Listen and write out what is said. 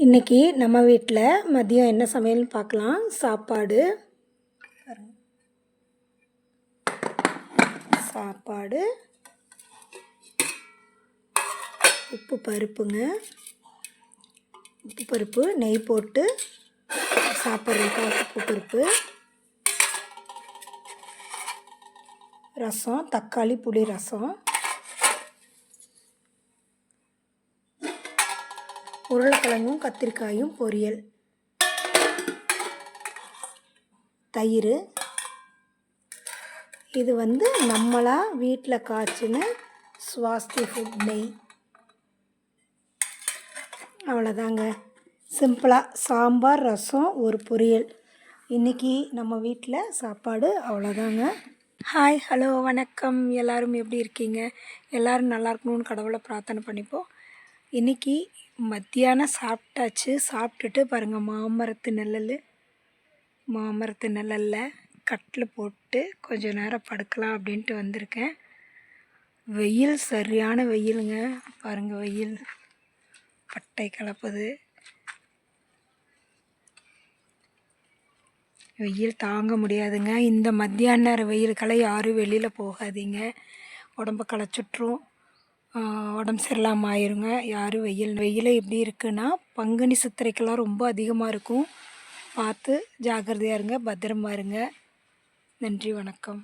இன்றைக்கி நம்ம வீட்டில் மதியம் என்ன சமையல்னு பார்க்கலாம். சாப்பாடு உப்பு பருப்பு நெய் போட்டு சாப்பிட்றதுக்காக உப்பு பருப்பு, ரசம், தக்காளி புளி ரசம், உருளைக்கிழங்கும் கத்திரிக்காயும் பொரியல், தயிர். இது நம்மளாக வீட்டில் காய்ச்சின ஸ்வாஸ்தி ஃபுட் நெய். அவ்வளோதாங்க, சிம்பிளாக சாம்பார், ரசம், ஒரு பொரியல். இன்றைக்கி நம்ம வீட்டில் சாப்பாடு அவ்வளோதாங்க. ஹாய், ஹலோ, வணக்கம். எல்லோரும் எப்படி இருக்கீங்க? எல்லோரும் நல்லா இருக்கணும்னு கடவுளை பிரார்த்தனை பண்ணிப்போம். இன்றைக்கி மத்தியானம் சாப்பிட்டாச்சு. சாப்பிட்டுட்டு பாருங்கள், மாமரத்து நிழலில் கட்டில் போட்டு கொஞ்சம் நேரம் படுக்கலாம் அப்படின்ட்டு வந்திருக்கேன். வெயில் சரியான வெயிலுங்க. பாருங்கள், வெயில் பட்டை கலப்புது. வெயில் தாங்க முடியாதுங்க. இந்த மத்தியான நேர வெயிலுக்கெல்லாம் யாரும் வெளியில் போகாதீங்க. உடம்பு களைச்சுட்ரும், உடம்பு சரியில்லாமல் ஆயிருங்க. யாரும் வெயில் எப்படி இருக்குன்னா, பங்குனி சித்திரைக்கெல்லாம் ரொம்ப அதிகமாக இருக்கும். பார்த்து ஜாக்கிரதையாக இருங்க, பத்திரமா இருங்க. நன்றி, வணக்கம்.